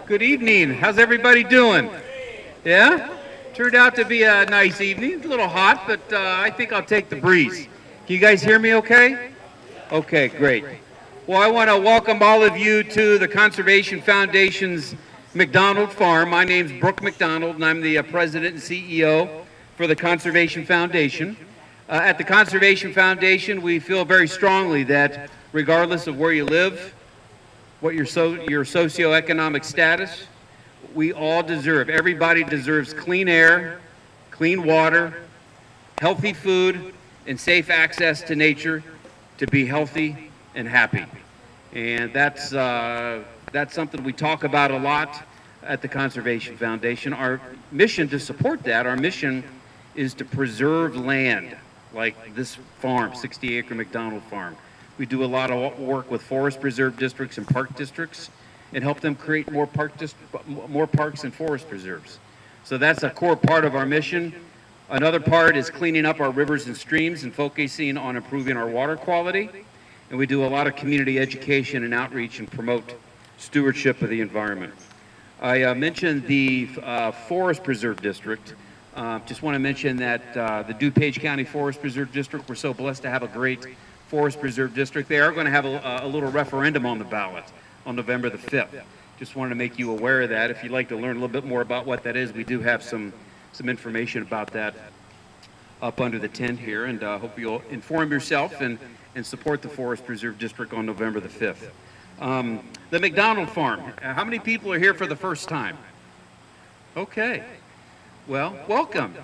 Good evening. How's everybody doing? Yeah? Turned out to be a nice evening. A little hot, but I think I'll take the breeze. Can you guys hear me okay? Okay, great. Well, I want to welcome all of you to the Conservation Foundation's McDonald Farm. My name's Brooke McDonald, and I'm the president and CEO for the Conservation Foundation. At the Conservation Foundation, we feel very strongly that regardless of where you live, what your socioeconomic status, we all deserve, everybody deserves clean air, clean water, healthy food, and safe access to nature to be healthy and happy. And that's something we talk about a lot at the Conservation Foundation. Our mission to support that, our mission is to preserve land, like this farm, 60-acre McDonald Farm. We do a lot of work with forest preserve districts and park districts and help them create more parks and forest preserves. So that's a core part of our mission. Another part is cleaning up our rivers and streams and focusing on improving our water quality. And we do a lot of community education and outreach and promote stewardship of the environment. I mentioned the Forest Preserve District. Just want to mention that the DuPage County Forest Preserve District, we're so blessed to have a great Forest Preserve District. They are going to have a little referendum on the ballot on November the 5th. Just wanted to make you aware of that. If you'd like to learn a little bit more about what that is, we do have some information about that up under the tent here, and hope you'll inform yourself and support the Forest Preserve District on November the 5th. The McDonald Farm. How many people are here for the first time? Okay. Well, welcome.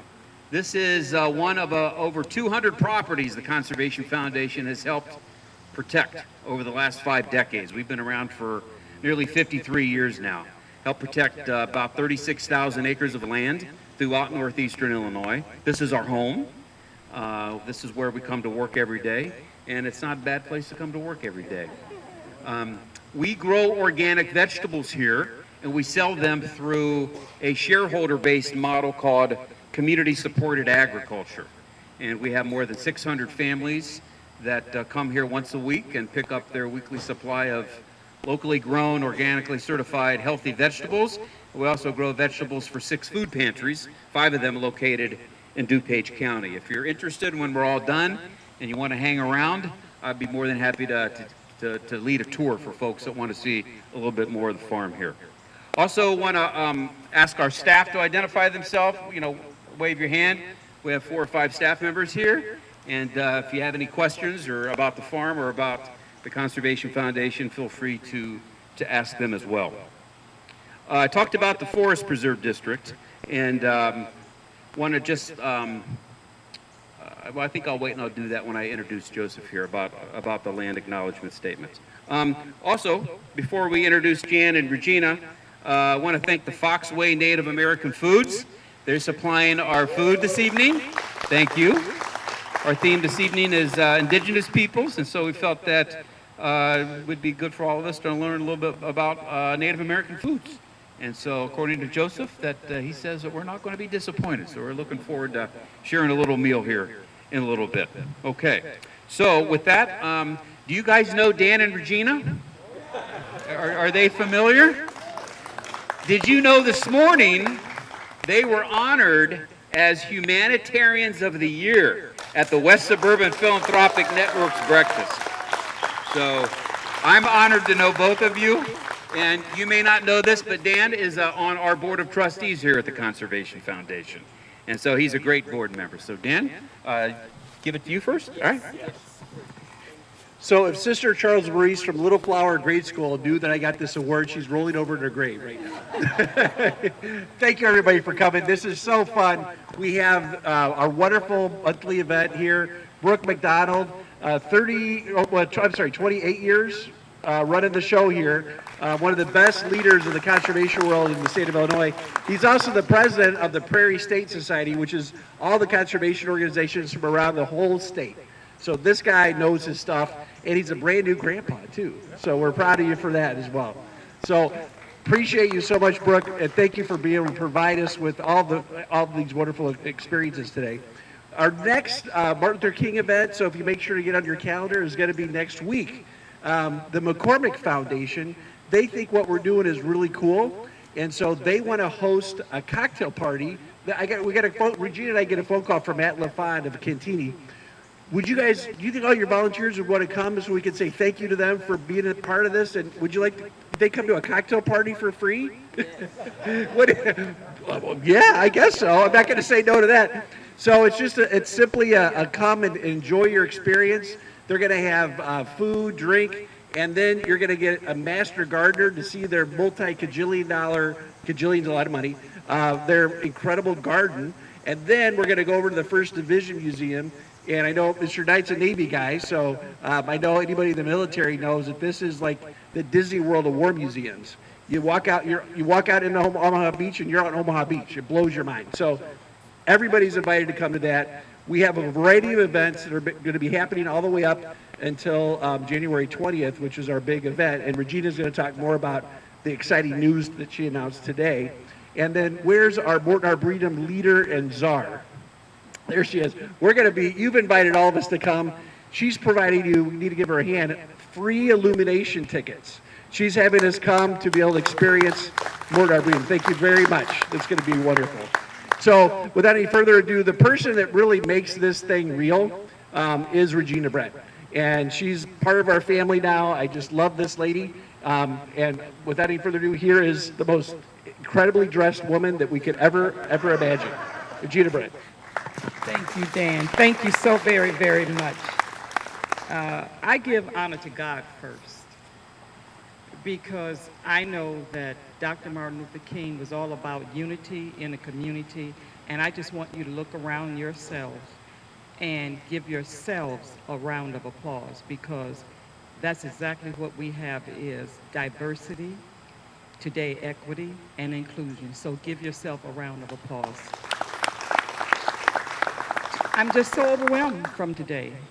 This is one of over 200 properties the Conservation Foundation has helped protect over the last 5 decades. We've been around for nearly 53 years now. Helped protect about 36,000 acres of land throughout northeastern Illinois. This is our home. This is where we come to work every day, and it's not a bad place to come to work every day. We grow organic vegetables here, and we sell them through a shareholder-based model called community-supported agriculture. And we have more than 600 families that come here once a week and pick up their weekly supply of locally grown, organically certified, healthy vegetables. We also grow vegetables for 6 food pantries, 5 of them located in DuPage County. If you're interested when we're all done and you want to hang around, I'd be more than happy to lead a tour for folks that want to see a little bit more of the farm here. Also want to ask our staff to identify themselves. Wave your hand. We have 4 or 5 staff members here, and if you have any questions or about the farm or about the Conservation Foundation, feel free to ask them as well. I talked about the Forest Preserve District, and want to just, well, I think I'll wait and I'll do that when I introduce Joseph here about the land acknowledgement statements. Also, before we introduce Jan and Regina, I want to thank the Foxway Native American Foods. They're supplying our food this evening. Thank you. Our theme this evening is Indigenous peoples, and so we felt that it would be good for all of us to learn a little bit about Native American foods. And so according to Joseph, that he says that we're not going to be disappointed. So we're looking forward to sharing a little meal here in a little bit. Okay. So with that, do you guys know Dan and Regina? Are they familiar? Did you know this morning they were honored as Humanitarians of the Year at the West Suburban Philanthropic Network's breakfast? So I'm honored to know both of you. And you may not know this, but Dan is on our board of trustees here at the Conservation Foundation. And so he's a great board member. So Dan, give it to you first. All right. So if Sister Charles Maurice from Little Flower Grade School knew that I got this award, she's rolling over in her grave right now. Thank you everybody for coming. This is so fun. We have our wonderful monthly event here. Brooke McDonald, 28 years running the show here. One of the best leaders of the conservation world in the state of Illinois. He's also the president of the Prairie State Society, which is all the conservation organizations from around the whole state. So this guy knows his stuff, and he's a brand new grandpa too. So we're proud of you for that as well. So appreciate you so much, Brooke, and thank you for being able to provide us with all these wonderful experiences today. Our next Martin Luther King event, so if you make sure to get on your calendar, is going to be next week. The McCormick Foundation, they think what we're doing is really cool, And so they want to host a cocktail party. Regina and I get a phone call from Matt LaFond of Cantini. Would you guys, do you think all your volunteers would want to come so we could say thank you to them for being a part of this? And would you like to, they come to a cocktail party for free? What, well, yeah, I guess so. I'm not going to say no to that. So it's simply a come and enjoy your experience. They're going to have food, drink, and then you're going to get a master gardener to see their cajillion's a lot of money, their incredible garden. And then we're going to go over to the First Division Museum. And I know Mr. Knight's a Navy guy, so I know anybody in the military knows that this is like the Disney World of War Museums. You walk out into Omaha Beach, and you're on Omaha Beach. It blows your mind. So everybody's invited to come to that. We have a variety of events that are going to be happening all the way up until January 20th, which is our big event. And Regina's going to talk more about the exciting news that she announced today. And then where's our Morton Arboretum leader and czar? There she is. You've invited all of us to come. She's providing you, we need to give her a hand, free illumination tickets. She's having us come to be able to experience Morton Arboretum. Thank you very much. It's going to be wonderful. So without any further ado, the person that really makes this thing real is Regina Brett. And she's part of our family now. I just love this lady. And without any further ado, here is the most incredibly dressed woman that we could ever imagine. Regina Brett. Thank you, Dan. Thank you so very, very much. I give honor to God first because I know that Dr. Martin Luther King was all about unity in the community, and I just want you to look around yourselves and give yourselves a round of applause because that's exactly what we have is diversity, today equity, and inclusion. So give yourself a round of applause. I'm just so overwhelmed from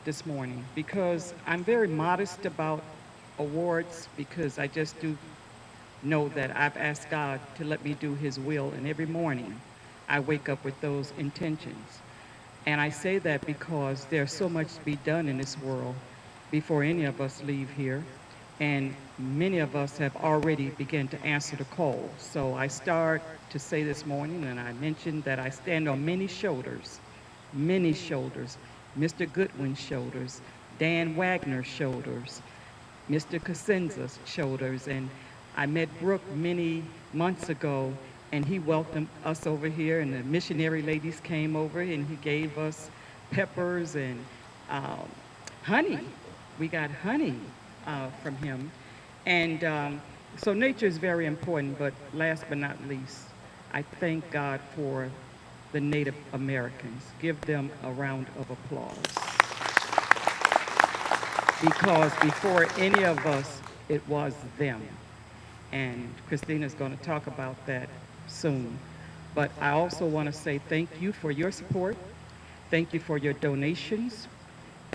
this morning, because I'm very modest about awards because I just do know that I've asked God to let me do His will, and every morning I wake up with those intentions. And I say that because there's so much to be done in this world before any of us leave here, and many of us have already begun to answer the call. So I start to say this morning, and I mentioned that I stand on many shoulders, Mr. Goodwin's shoulders, Dan Wagner's shoulders, Mr. Cosenza's shoulders, and I met Brooke many months ago, and he welcomed us over here, and the missionary ladies came over, and he gave us peppers and honey. We got honey from him. And so nature is very important, but last but not least, I thank God for the Native Americans. Give them a round of applause. Because before any of us, it was them. And Christina's going to talk about that soon. But I also want to say thank you for your support. Thank you for your donations.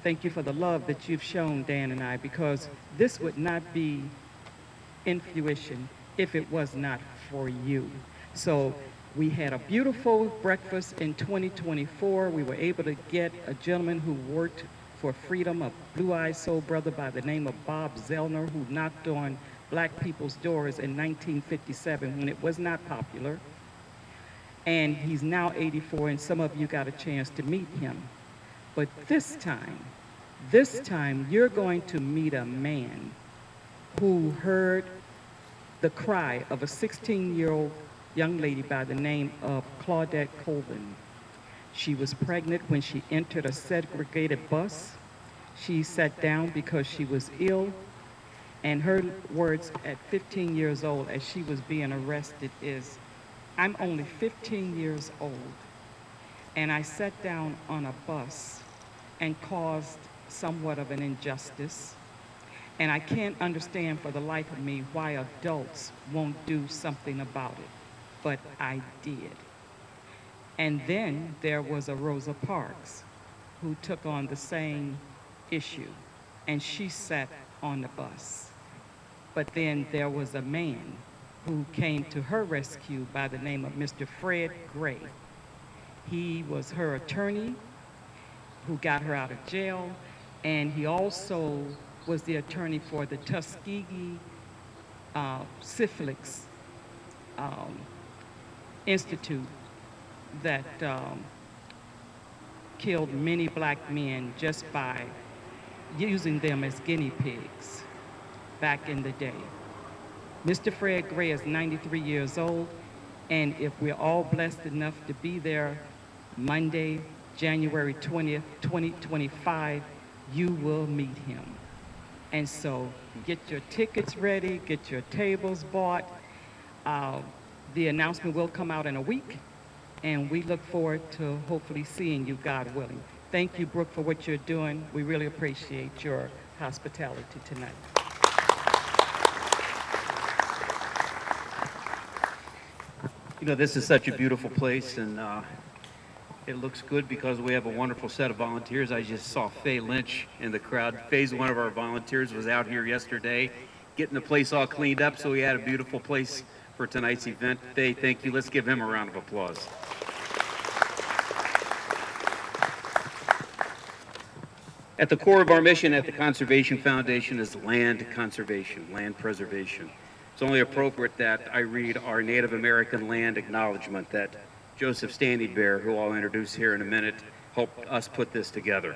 Thank you for the love that you've shown Dan and I, because this would not be in fruition if it was not for you. So we had a beautiful breakfast in 2024. We were able to get a gentleman who worked for freedom, a blue-eyed soul brother by the name of Bob Zellner, who knocked on black people's doors in 1957 when it was not popular. And he's now 84, and some of you got a chance to meet him. But this time, you're going to meet a man who heard the cry of a 16-year-old young lady by the name of Claudette Colvin. She was pregnant when she entered a segregated bus. She sat down because she was ill, and her words at 15 years old as she was being arrested is, "I'm only 15 years old, and I sat down on a bus and caused somewhat of an injustice, and I can't understand for the life of me why adults won't do something about it, but I did." And then there was a Rosa Parks who took on the same issue, and she sat on the bus. But then there was a man who came to her rescue by the name of Mr. Fred Gray. He was her attorney who got her out of jail, and he also was the attorney for the Tuskegee syphilis um, institute that killed many black men just by using them as guinea pigs back in the day. Mr. Fred Gray is 93 years old, and if we're all blessed enough to be there Monday, January 20th, 2025, you will meet him. And so get your tickets ready, get your tables bought. Uh, the announcement will come out in a week, and we look forward to hopefully seeing you, God willing. Thank you, Brooke, for what you're doing. We really appreciate your hospitality tonight. You know, this is such a beautiful place, and it looks good because we have a wonderful set of volunteers. I just saw Faye Lynch in the crowd. Faye's one of our volunteers, was out here yesterday getting the place all cleaned up, so we had a beautiful place for tonight's event. Faye, thank you. Let's give him a round of applause. At the core of our mission at the Conservation Foundation is land conservation, land preservation. It's only appropriate that I read our Native American land acknowledgement that Joseph Standing Bear, who I'll introduce here in a minute, helped us put this together.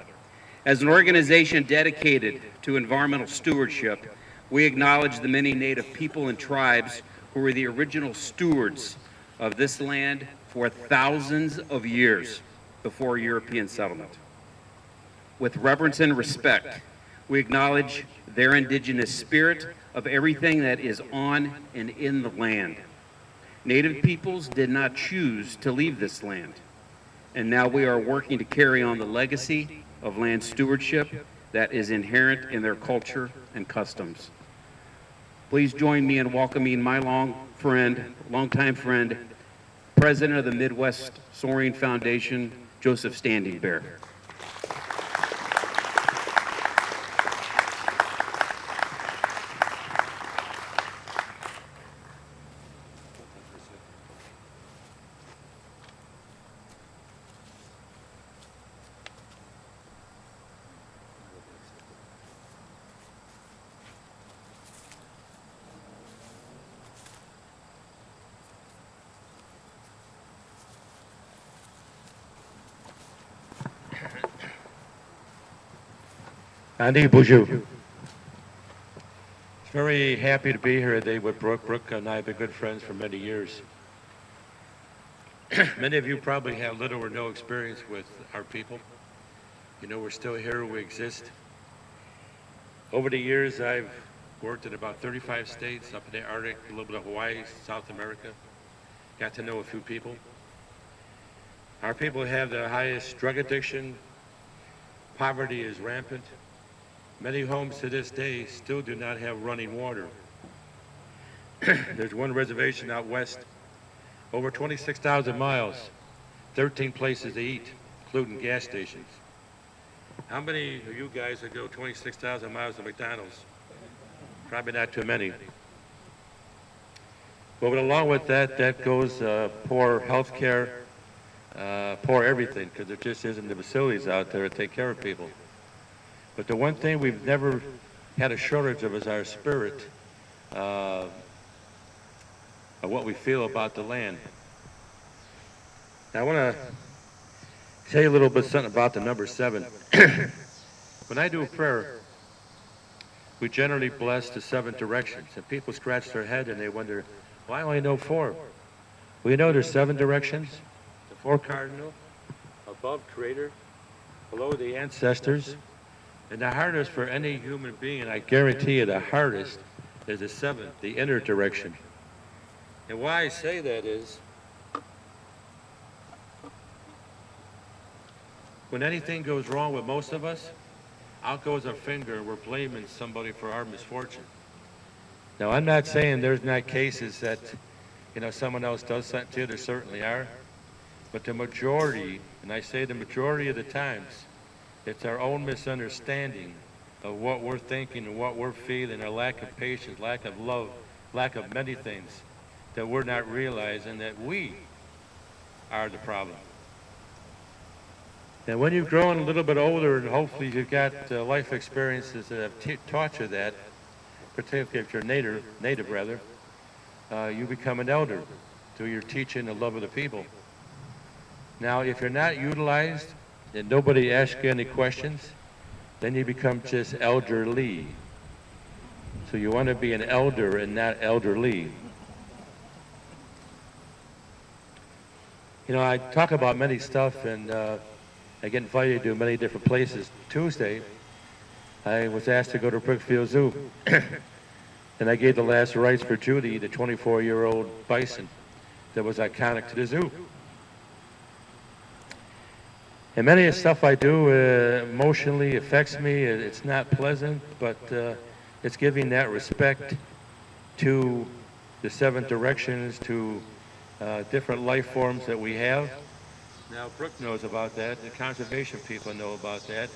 As an organization dedicated to environmental stewardship, we acknowledge the many Native people and tribes who were the original stewards of this land for thousands of years before European settlement. With reverence and respect, we acknowledge their indigenous spirit of everything that is on and in the land. Native peoples did not choose to leave this land, and now we are working to carry on the legacy of land stewardship that is inherent in their culture and customs. Please join me in welcoming my longtime friend, President of the Midwest Soaring Foundation, Joseph Standing Bear. Andy, bonjour. Very happy to be here today with Brooke. Brooke and I have been good friends for many years. Many of you probably have little or no experience with our people. You know, we're still here, we exist. Over the years, I've worked in about 35 states, up in the Arctic, a little bit of Hawaii, South America. Got to know a few people. Our people have the highest drug addiction. Poverty is rampant. Many homes to this day still do not have running water. There's one reservation out west, over 26,000 miles, 13 places to eat, including gas stations. How many of you guys would go 26,000 miles to McDonald's? Probably not too many. But along with that, that goes poor health care, poor everything, because there just isn't the facilities out there to take care of people. But the one thing we've never had a shortage of is our spirit of what we feel about the land. Now, I want to tell you a little bit something about the number 7. When I do a prayer, we generally bless the 7 directions. And people scratch their head and they wonder, why do I know 4? Well, you know there's 7 directions. The 4 cardinal, above Creator, below the ancestors. And the hardest for any human being, and I guarantee you the hardest, is the 7th, the inner direction. And why I say that is, when anything goes wrong with most of us, out goes our finger and we're blaming somebody for our misfortune. Now, I'm not saying there's not cases that, you know, someone else does something to you, there certainly are. But the majority, and I say the majority of the times, it's our own misunderstanding of what we're thinking and what we're feeling, our lack of patience, lack of love, lack of many things that we're not realizing that we are the problem. And when you've grown a little bit older and hopefully you've got life experiences that have taught you that, particularly if you're native rather, you become an elder through your teaching and love of the people. Now, if you're not utilized and nobody asks you any questions, then you become just elderly. So you want to be an elder and not elderly. You know, I talk about many stuff, and I get invited to many different places. Tuesday, I was asked to go to Brookfield Zoo, and I gave the last rites for Judy, the 24-year-old bison that was iconic to the zoo. And many of the stuff I do emotionally affects me. It's not pleasant, but it's giving that respect to the seven directions, to different life forms that we have. Now, Brooke knows about that. The conservation people know about that.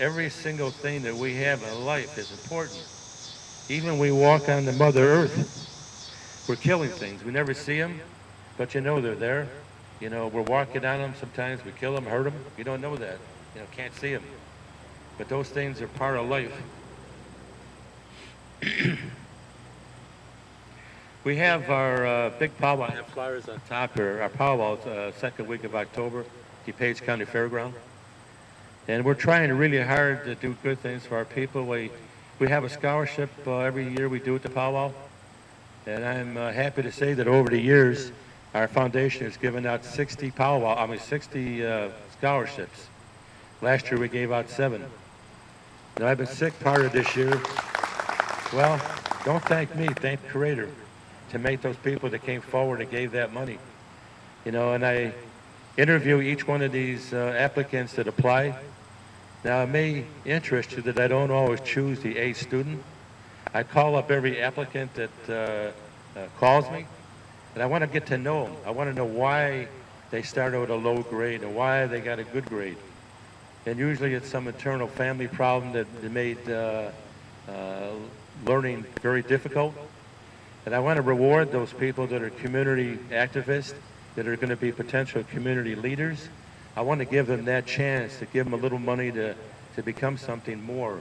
Every single thing that we have in life is important. Even when we walk on the Mother Earth, we're killing things. We never see them, but you know they're there. You know, we're walking on them. Sometimes we kill them, hurt them. You don't know that. You know, can't see them. But those things are part of life. We have our big powwow. I have flyers on top here. Our powwow, second week of October, DuPage County Fairground. And we're trying really hard to do good things for our people. We have a scholarship every year we do at the powwow. And I'm happy to say that over the years, our foundation has given out 60 scholarships. Last year we gave out 7. Now I've been sick part of this year. Well, don't thank me, thank the Creator to make those people that came forward and gave that money. You know, and I interview each one of these applicants that apply. Now it may interest you that I don't always choose the A student. I call up every applicant that calls me, and I want to get to know them. I want to know why they started with a low grade and why they got a good grade. And usually it's some internal family problem that made learning very difficult. And I want to reward those people that are community activists, that are going to be potential community leaders. I want to give them that chance, to give them a little money to become something more.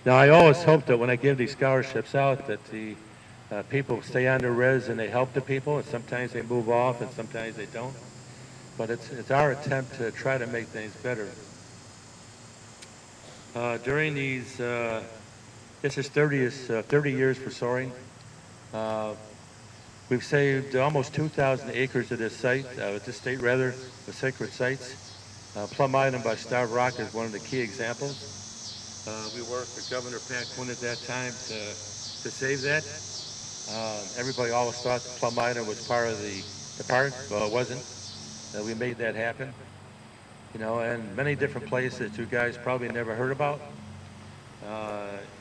Now, I always hope that when I give these scholarships out, that the people stay on their res and they help the people, and sometimes they move off and sometimes they don't. But it's our attempt to try to make things better. During these, this is 30 years for soaring. We've saved almost 2,000 acres of this site, this state rather, the sacred sites. Plum Island by Starved Rock is one of the key examples. We worked with Governor Pat Quinn at that time to save that. Everybody always thought that Plum Island was part of the park. Well, it wasn't. We made that happen. You know, and many different places you guys probably never heard about.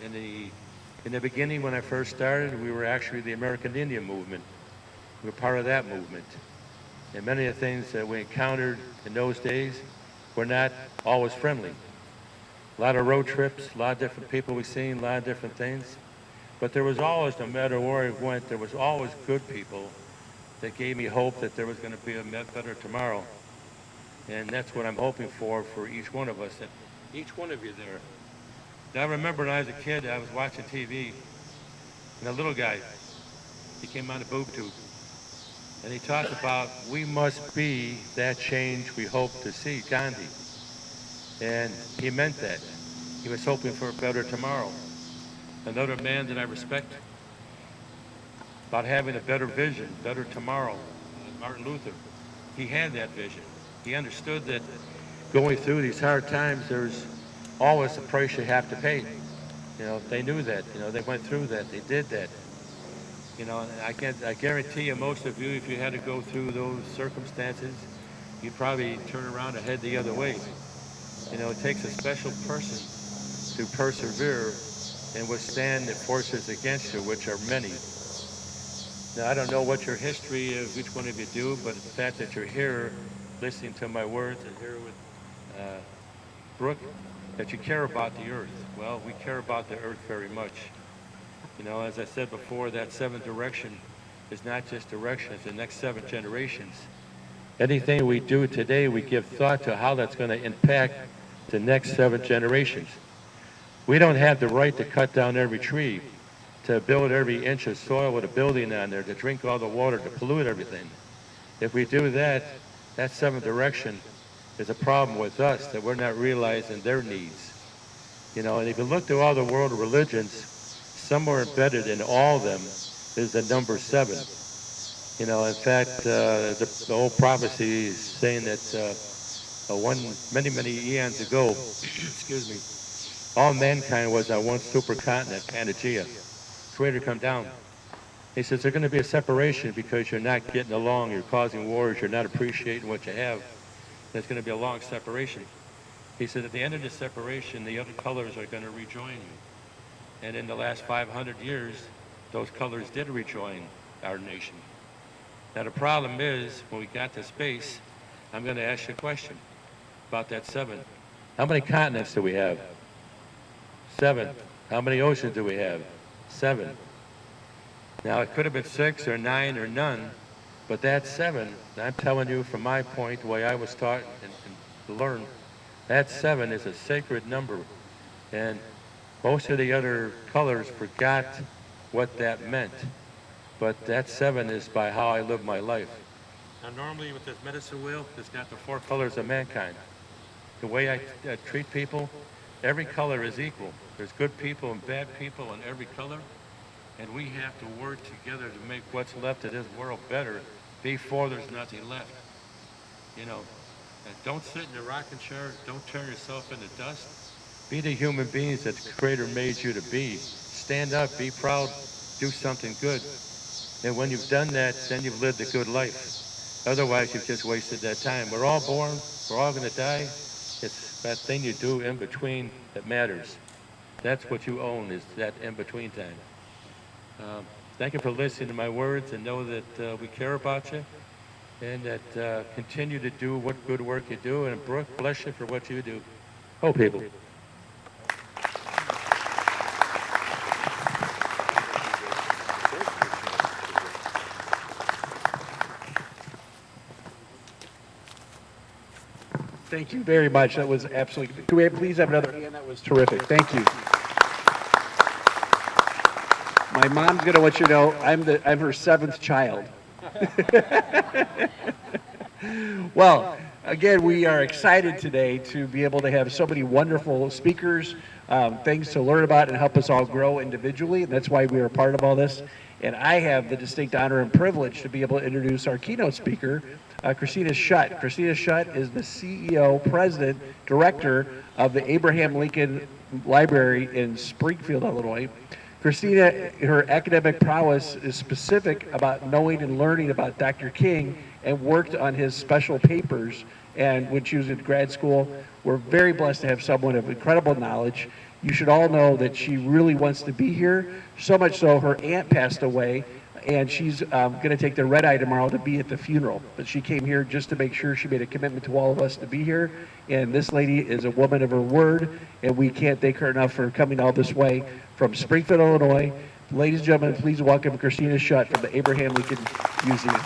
In the beginning, when I first started, we were actually the American Indian movement. We were part of that movement. And many of the things that we encountered in those days were not always friendly. A lot of road trips, a lot of different people we've seen, a lot of different things. But there was always, no matter where I went, there was always good people that gave me hope that there was going to be a better tomorrow. And that's what I'm hoping for each one of us, and each one of you there. Now, I remember when I was a kid, I was watching TV, and a little guy, he came on a boob tube, and he talked about, we must be that change we hope to see, Gandhi. And he meant that. He was hoping for a better tomorrow. Another man that I respect, about having a better vision, better tomorrow, Martin Luther. He had that vision. He understood that going through these hard times, there's always a price you have to pay. You know, they knew that. You know, they went through that. They did that. You know, and I guarantee you, most of you, if you had to go through those circumstances, you'd probably turn around and head the other way. You know, it takes a special person to persevere and withstand the forces against you, which are many. Now, I don't know what your history of each one of you do, but the fact that you're here listening to my words and here with Brooke, that you care about the earth. Well, we care about the earth very much. You know, as I said before, that 7th direction is not just direction, it's the next 7 generations. Anything we do today, we give thought to how that's going to impact the next 7 generations. We don't have the right to cut down every tree to build every inch of soil with a building on there, to drink all the water, to pollute everything. If we do that, that seventh direction is a problem with us, that we're not realizing their needs. You know, and if you look through all the world religions, somewhere embedded in all of them is the number 7. You know, in fact, the old prophecy is saying that many eons ago, excuse me, all mankind was on one supercontinent, Pangaea. Creator come down. He says there's going to be a separation because you're not getting along, you're causing wars, you're not appreciating what you have. There's going to be a long separation. He said at the end of the separation, the other colors are going to rejoin you. And in the last 500 years, those colors did rejoin our nation. Now the problem is, when we got to space, I'm going to ask you a question about that 7. How many continents do we have? 7. How many oceans do we have? 7. Now it could have been 6 or 9 or none, but that 7, I'm telling you from my point, the way I was taught and learned, that 7 is a sacred number. And most of the other colors forgot what that meant. But that 7 is by how I live my life. Now normally with this medicine wheel, it's got the 4 colors of mankind. The way I treat people, every color is equal. There's good people and bad people in every color. And we have to work together to make what's left of this world better before there's nothing left. You know, and don't sit in a rocking chair. Don't turn yourself into dust. Be the human beings that the Creator made you to be. Stand up, be proud, do something good. And when you've done that, then you've lived a good life. Otherwise, you've just wasted that time. We're all born. We're all going to die. It's that thing you do in between that matters. That's what you own, is that in-between time. Thank you for listening to my words, and know that we care about you, and that continue to do what good work you do. And Brooke, bless you for what you do. Oh, people. Thank you very much. That was absolutely. Can we please have another hand? That was terrific. Thank you. My mom's gonna want you to know I'm her 7th child. Well, again, we are excited today to be able to have so many wonderful speakers, things to learn about and help us all grow individually, and that's why we are a part of all this. And I have the distinct honor and privilege to be able to introduce our keynote speaker, Christina Schutt. Christina Schutt is the CEO, President, Director of the Abraham Lincoln Library in Springfield, Illinois. Christina, her academic prowess is specific about knowing and learning about Dr. King, and worked on his special papers. And when she was in grad school, we're very blessed to have someone of incredible knowledge. You should all know that she really wants to be here, so much so her aunt passed away, and she's going to take the red eye tomorrow to be at the funeral. But she came here just to make sure. She made a commitment to all of us to be here. And this lady is a woman of her word, and we can't thank her enough for coming all this way from Springfield, Illinois. Ladies and gentlemen, please welcome Christina Schutt from the Abraham Lincoln Museum.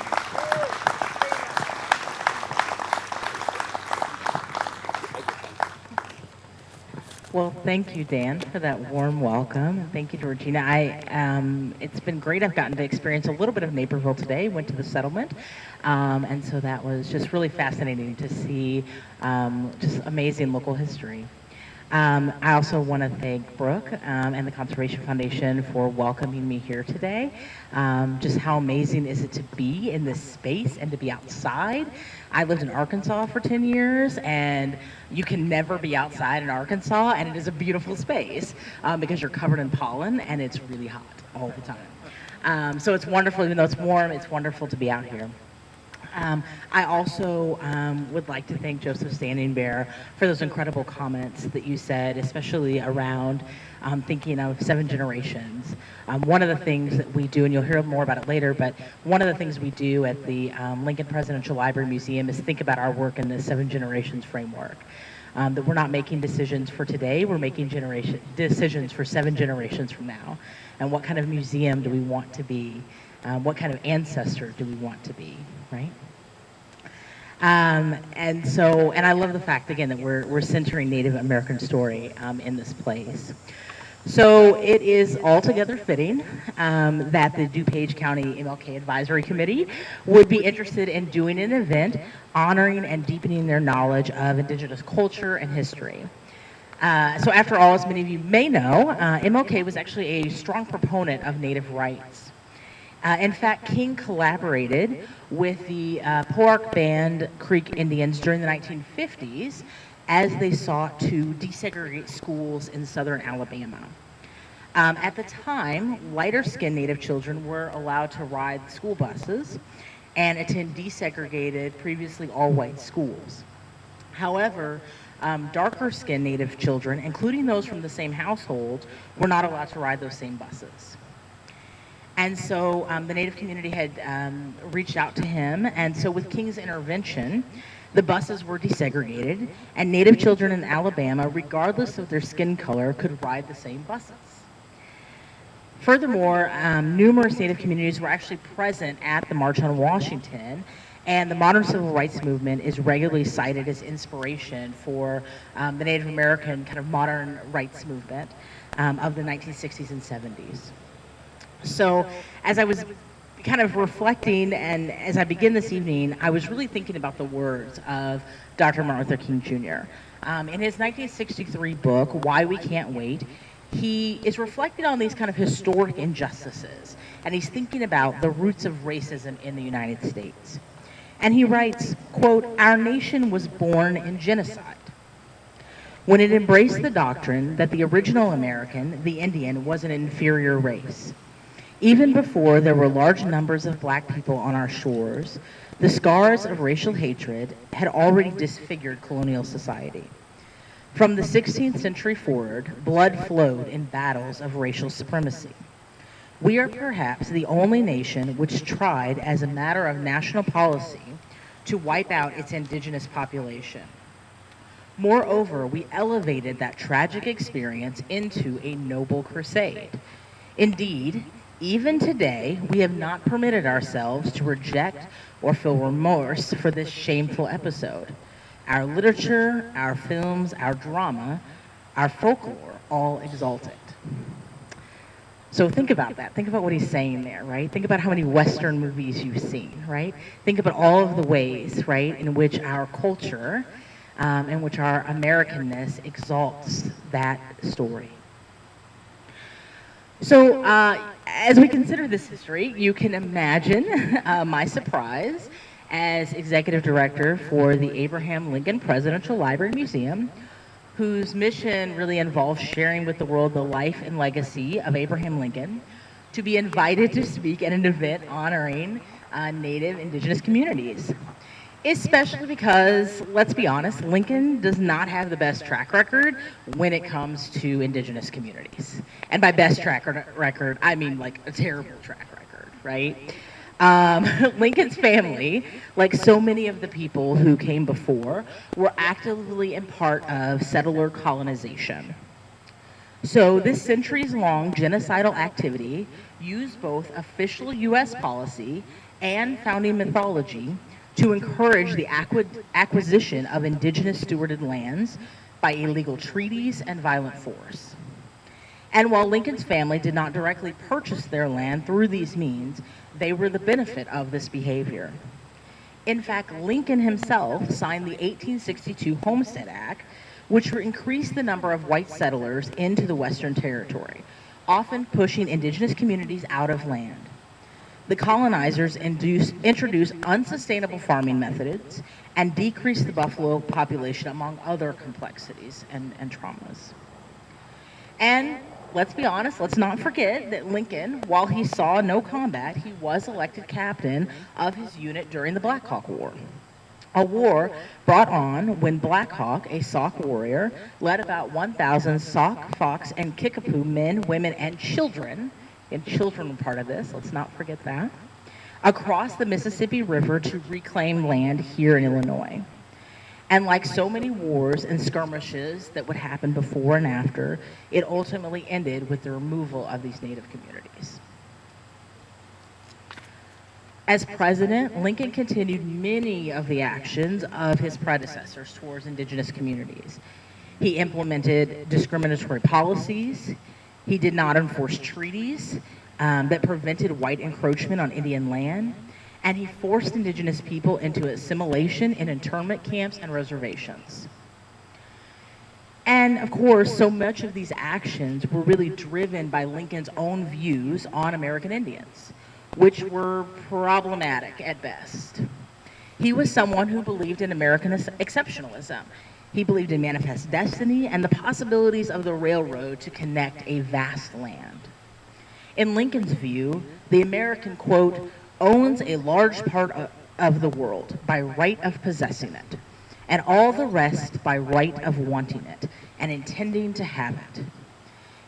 Well, thank you, Dan, for that warm welcome. Thank you to Regina. It's been great. I've gotten to experience a little bit of Naperville today. Went to the settlement, and so that was just really fascinating to see just amazing local history. I also want to thank Brooke and the Conservation Foundation for welcoming me here today. Just how amazing is it to be in this space and to be outside? I lived in Arkansas for 10 years, and you can never be outside in Arkansas, and it is a beautiful space because you're covered in pollen and it's really hot all the time. So it's wonderful, even though it's warm, it's wonderful to be out here. I also would like to thank Joseph Standing Bear for those incredible comments that you said, especially around thinking of 7 generations. One of the things that we do, and you'll hear more about it later, but one of the things we do at the Lincoln Presidential Library Museum is think about our work in the 7 generations framework. That we're not making decisions for today, we're making decisions for 7 generations from now. And what kind of museum do we want to be? What kind of ancestor do we want to be, right? And I love the fact, again, that we're centering Native American story in this place. So it is altogether fitting that the DuPage County MLK Advisory Committee would be interested in doing an event honoring and deepening their knowledge of Indigenous culture and history. So after all, as many of you may know, MLK was actually a strong proponent of Native rights. In fact, King collaborated with the Poarch Band Creek Indians during the 1950s as they sought to desegregate schools in southern Alabama. At the time, lighter-skinned Native children were allowed to ride school buses and attend desegregated, previously all-white schools. However, darker-skinned Native children, including those from the same household, were not allowed to ride those same buses. And so the Native community had reached out to him, and so with King's intervention, the buses were desegregated, and Native children in Alabama, regardless of their skin color, could ride the same buses. Furthermore, numerous Native communities were actually present at the March on Washington, and the modern civil rights movement is regularly cited as inspiration for the Native American kind of modern rights movement of the 1960s and 70s. So as I was kind of reflecting and as I begin this evening, I was really thinking about the words of Dr. Martin Luther King Jr. In his 1963 book, Why We Can't Wait, he is reflecting on these kind of historic injustices, and he's thinking about the roots of racism in the United States. And he writes, quote, "Our nation was born in genocide. When it embraced the doctrine that the original American, the Indian, was an inferior race. Even before there were large numbers of black people on our shores, the scars of racial hatred had already disfigured colonial society. From the 16th century forward, blood flowed in battles of racial supremacy. We are perhaps the only nation which tried, as a matter of national policy, to wipe out its indigenous population. Moreover, we elevated that tragic experience into a noble crusade. Indeed, even today, we have not permitted ourselves to reject or feel remorse for this shameful episode. Our literature, our films, our drama, our folklore all exalt it." So think about that. Think about what he's saying there, right? Think about how many Western movies you've seen, right? Think about all of the ways, right, in which our culture, in which our Americanness exalts that story. So as we consider this history, you can imagine my surprise as executive director for the Abraham Lincoln Presidential Library and Museum, whose mission really involves sharing with the world the life and legacy of Abraham Lincoln, to be invited to speak at an event honoring Native Indigenous communities. Especially because, let's be honest, Lincoln does not have the best track record when it comes to Indigenous communities. And by best track record, I mean like a terrible track record, right? Lincoln's family, like so many of the people who came before, were actively in part of settler colonization. So this centuries-long genocidal activity used both official U.S. policy and founding mythology to encourage the acquisition of indigenous stewarded lands by illegal treaties and violent force. And while Lincoln's family did not directly purchase their land through these means, they were the benefit of this behavior. In fact, Lincoln himself signed the 1862 Homestead Act, which increased the number of white settlers into the Western Territory, often pushing indigenous communities out of land. The colonizers introduced unsustainable farming methods and decreased the buffalo population, among other complexities and traumas. And let's be honest, let's not forget that Lincoln, while he saw no combat, he was elected captain of his unit during the Black Hawk War. A war brought on when Black Hawk, a Sauk warrior, led about 1,000 Sauk, Fox, and Kickapoo men, women, and children were part of this, let's not forget that, across the Mississippi River to reclaim land here in Illinois. And like so many wars and skirmishes that would happen before and after, it ultimately ended with the removal of these Native communities. As president, Lincoln continued many of the actions of his predecessors towards indigenous communities. He implemented discriminatory policies. He did not enforce treaties that prevented white encroachment on Indian land, and he forced indigenous people into assimilation in internment camps and reservations. And of course, so much of these actions were really driven by Lincoln's own views on American Indians, which were problematic at best. He was someone who believed in American exceptionalism. He believed in manifest destiny and the possibilities of the railroad to connect a vast land. In Lincoln's view, the American, quote, owns a large part of the world by right of possessing it, and all the rest by right of wanting it and intending to have it.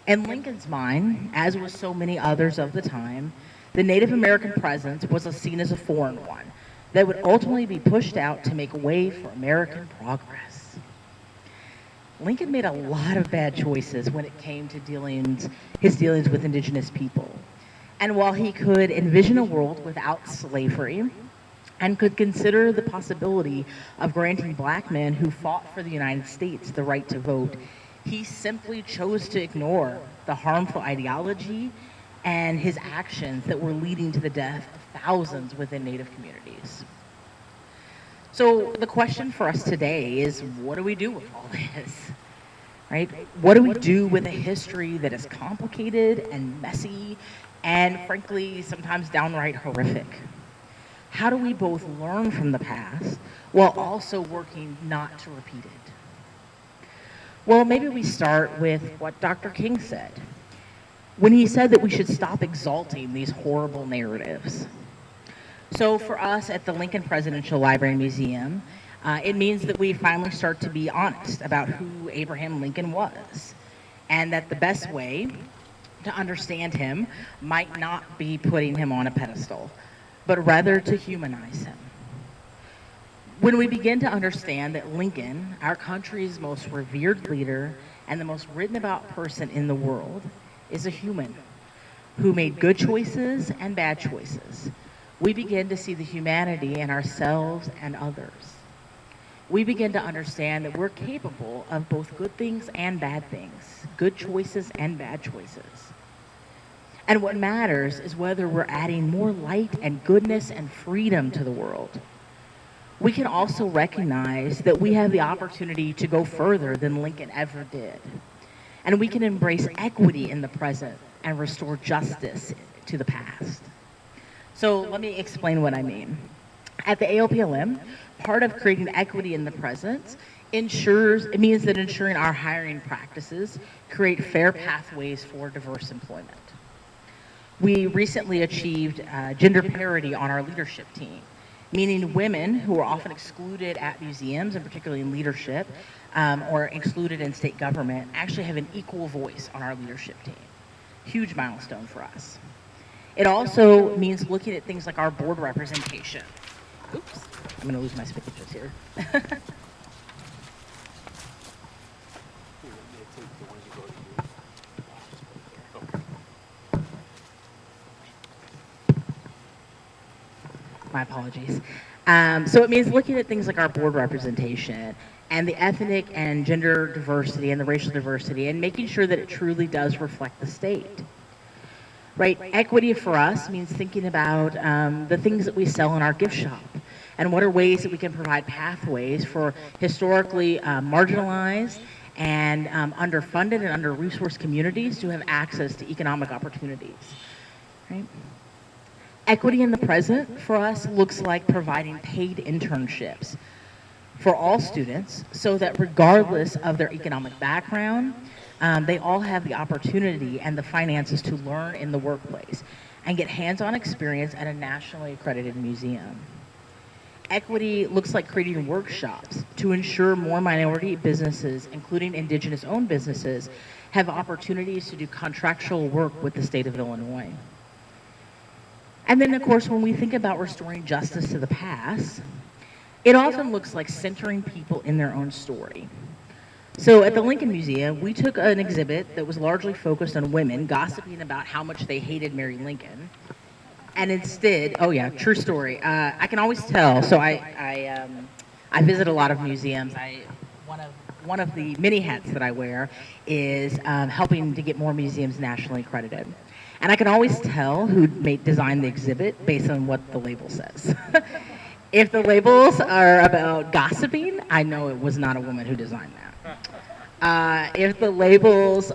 In Lincoln's mind, as with so many others of the time, the Native American presence was seen as a foreign one that would ultimately be pushed out to make way for American progress. Lincoln made a lot of bad choices when it came to his dealings with indigenous people. And while he could envision a world without slavery and could consider the possibility of granting black men who fought for the United States the right to vote, he simply chose to ignore the harmful ideology and his actions that were leading to the death of thousands within Native communities. So the question for us today is, what do we do with all this? Right? What do we do with a history that is complicated and messy and frankly sometimes downright horrific? How do we both learn from the past while also working not to repeat it? Well, maybe we start with what Dr. King said when he said that we should stop exalting these horrible narratives. So for us at the Lincoln Presidential Library and Museum, it means that we finally start to be honest about who Abraham Lincoln was, and that the best way to understand him might not be putting him on a pedestal, but rather to humanize him. When we begin to understand that Lincoln, our country's most revered leader and the most written about person in the world, is a human who made good choices and bad choices, we begin to see the humanity in ourselves and others. We begin to understand that we're capable of both good things and bad things, good choices and bad choices. And what matters is whether we're adding more light and goodness and freedom to the world. We can also recognize that we have the opportunity to go further than Lincoln ever did. And we can embrace equity in the present and restore justice to the past. So let me explain what I mean. At the ALPLM, part of creating equity in the present means that ensuring our hiring practices create fair pathways for diverse employment. We recently achieved gender parity on our leadership team, meaning women who are often excluded at museums, and particularly in leadership, or excluded in state government, actually have an equal voice on our leadership team. Huge milestone for us. It also means looking at things like our board representation. Oops, I'm going to lose my speeches here. My apologies. So it means looking at things like our board representation and the ethnic and gender diversity and the racial diversity and making sure that it truly does reflect the state. Right? Equity for us means thinking about the things that we sell in our gift shop and what are ways that we can provide pathways for historically marginalized and underfunded and under-resourced communities to have access to economic opportunities. Right? Equity in the present for us looks like providing paid internships for all students so that regardless of their economic background, they all have the opportunity and the finances to learn in the workplace and get hands-on experience at a nationally accredited museum. Equity looks like creating workshops to ensure more minority businesses, including indigenous-owned businesses, have opportunities to do contractual work with the state of Illinois. And then, of course, when we think about restoring justice to the past, it often looks like centering people in their own story. So at the Lincoln Museum, we took an exhibit that was largely focused on women gossiping about how much they hated Mary Lincoln. And instead, oh yeah, true story. I can always tell. So I visit a lot of museums. One of one of the many hats that I wear is helping to get more museums nationally accredited. And I can always tell who designed the exhibit based on what the label says. If the labels are about gossiping, I know it was not a woman who designed that. If the labels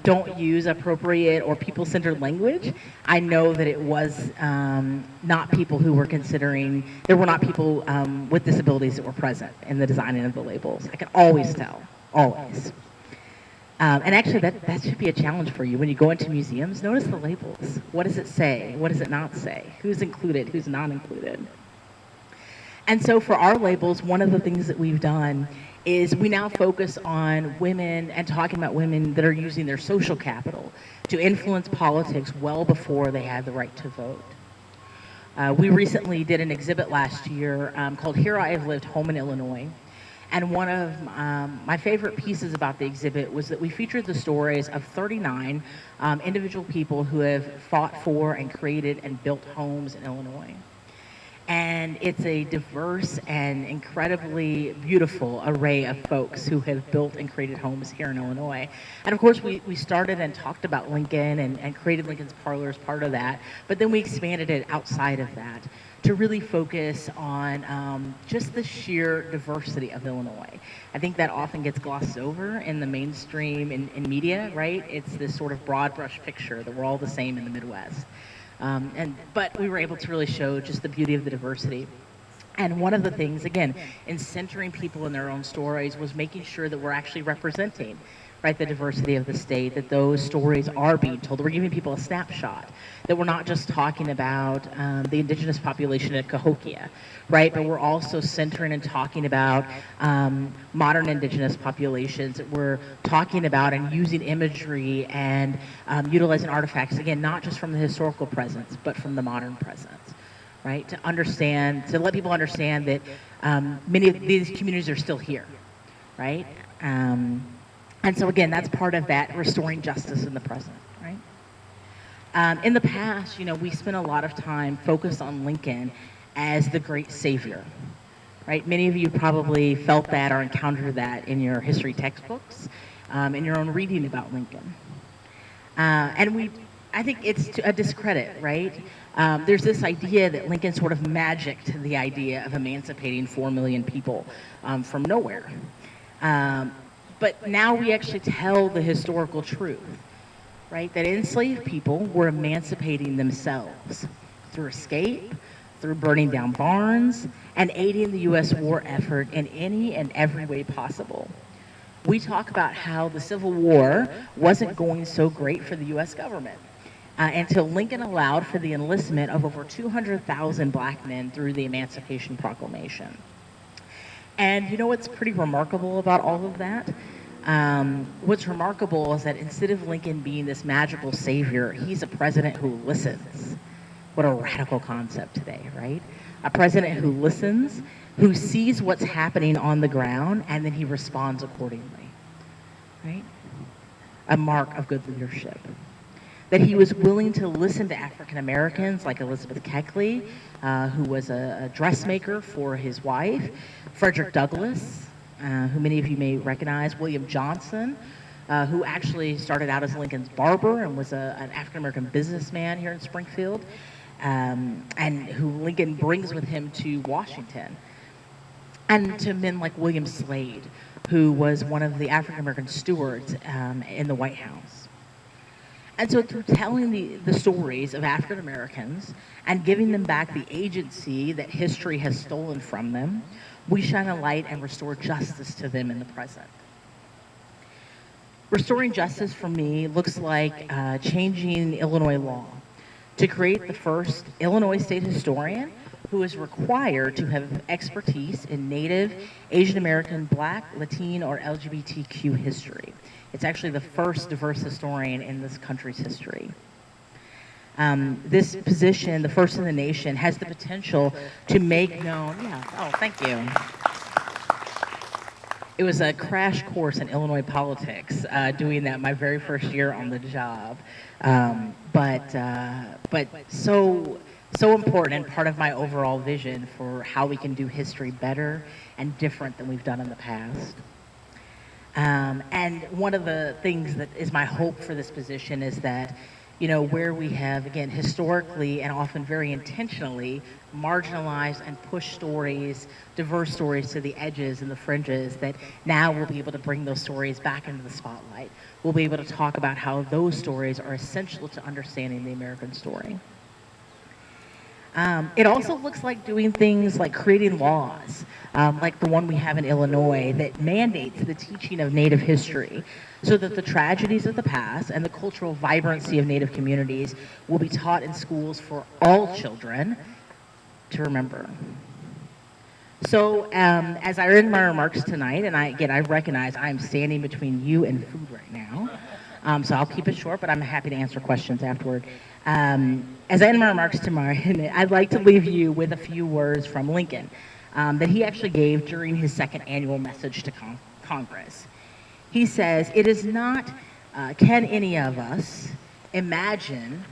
don't use appropriate or people-centered language, I know that it was not people who were considering, there were not people with disabilities that were present in the designing of the labels. I can always tell, always. And actually, that should be a challenge for you. When you go into museums, notice the labels. What does it say? What does it not say? Who's included? Who's not included? And so for our labels, one of the things that we've done is we now focus on women and talking about women that are using their social capital to influence politics well before they had the right to vote. We recently did an exhibit last year called Here I Have Lived Home in Illinois. And one of my favorite pieces about the exhibit was that we featured the stories of 39 individual people who have fought for and created and built homes in Illinois. And it's a diverse and incredibly beautiful array of folks who have built and created homes here in Illinois. And of course, we started and talked about Lincoln and created Lincoln's Parlor as part of that, but then we expanded it outside of that to really focus on just the sheer diversity of Illinois. I think that often gets glossed over in the mainstream in media, right? It's this sort of broad brush picture that we're all the same in the Midwest. But we were able to really show just the beauty of the diversity. And one of the things, again, in centering people in their own stories was making sure that we're actually representing, right, the diversity of the state, that those stories are being told, that we're giving people a snapshot, that we're not just talking about the indigenous population at Cahokia, right, but we're also centering and talking about modern indigenous populations, that we're talking about and using imagery and utilizing artifacts, again, not just from the historical presence, but from the modern presence, right, to understand, to let people understand that many of these communities are still here, right? And so again, that's part of that restoring justice in the present, right? In the past, you know, we spent a lot of time focused on Lincoln as the great savior, right? Many of you probably felt that or encountered that in your history textbooks, in your own reading about Lincoln. I think it's to a discredit, right? There's this idea that Lincoln sort of magicked the idea of emancipating 4 million people from nowhere. But now we actually tell the historical truth, right? That enslaved people were emancipating themselves through escape, through burning down barns, and aiding the U.S. war effort in any and every way possible. We talk about how the Civil War wasn't going so great for the U.S. government until Lincoln allowed for the enlistment of over 200,000 black men through the Emancipation Proclamation. And you know what's pretty remarkable about all of that? What's remarkable is that instead of Lincoln being this magical savior, he's a president who listens. What a radical concept today, right? A president who listens, who sees what's happening on the ground, and then he responds accordingly, right? A mark of good leadership. That he was willing to listen to African Americans like Elizabeth Keckley, who was a dressmaker for his wife, Frederick Douglass, who many of you may recognize, William Johnson, who actually started out as Lincoln's barber and was an African American businessman here in Springfield, and who Lincoln brings with him to Washington. And to men like William Slade, who was one of the African American stewards in the White House. And so through telling the stories of African Americans and giving them back the agency that history has stolen from them, we shine a light and restore justice to them in the present. Restoring justice for me looks like changing Illinois law to create the first Illinois state historian who is required to have expertise in Native, Asian American, Black, Latine, or LGBTQ history. It's actually the first diverse historian in this country's history. This position, the first in the nation, has the potential to make known, thank you. It was a crash course in Illinois politics, doing that my very first year on the job. But so important and part of my overall vision for how we can do history better and different than we've done in the past. And one of the things that is my hope for this position is that, where we have, again, historically and often very intentionally marginalized and pushed stories, diverse stories to the edges and the fringes, that now we'll be able to bring those stories back into the spotlight. We'll be able to talk about how those stories are essential to understanding the American story. It also looks like doing things like creating laws, like the one we have in Illinois that mandates the teaching of Native history so that the tragedies of the past and the cultural vibrancy of Native communities will be taught in schools for all children to remember. So as I end my remarks tonight, and I recognize I'm standing between you and food right now, so I'll keep it short, but I'm happy to answer questions afterward. As I end my remarks tonight, I'd like to leave you with a few words from Lincoln that he actually gave during his second annual message to Congress. He says, "It is not, can any of us imagine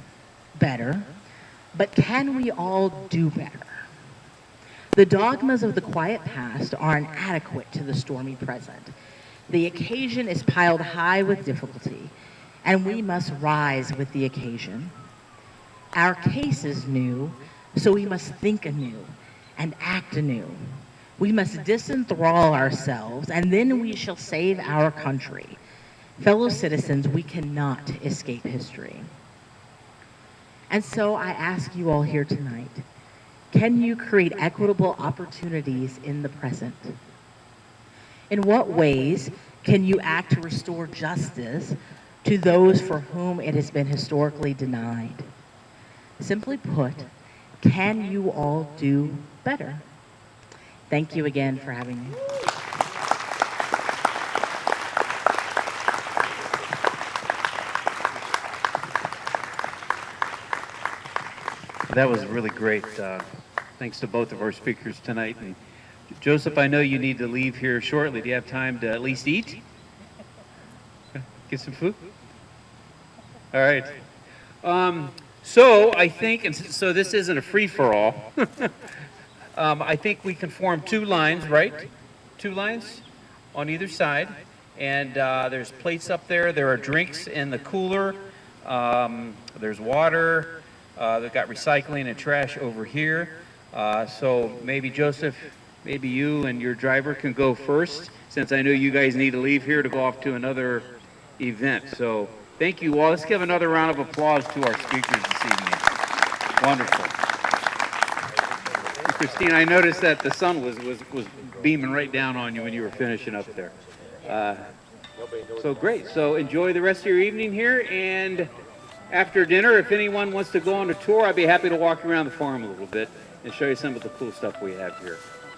better, but can we all do better? The dogmas of the quiet past are inadequate to the stormy present. The occasion is piled high with difficulty, and we must rise with the occasion. Our case is new, so we must think anew and act anew. We must disenthrall ourselves, and then we shall save our country. Fellow citizens, we cannot escape history." And so I ask you all here tonight, can you create equitable opportunities in the present? In what ways can you act to restore justice to those for whom it has been historically denied? Simply put, can you all do better? Thank you again for having me. That was really great. Thanks to both of our speakers tonight. And Joseph, I know you need to leave here shortly. Do you have time to at least eat? Get some food? All right. So I think, and so this isn't a free-for-all. I think we can form two lines, right? Two lines on either side. And there's plates up there. There are drinks in the cooler. There's water. They've got recycling and trash over here. So maybe Joseph, maybe you and your driver can go first, since I know you guys need to leave here to go off to another event. So thank you all. Let's give another round of applause to our speakers this evening. Wonderful. Christine, I noticed that the sun was beaming right down on you when you were finishing up there. So great. So enjoy the rest of your evening here, and after dinner, if anyone wants to go on a tour, I'd be happy to walk around the farm a little bit and show you some of the cool stuff we have here.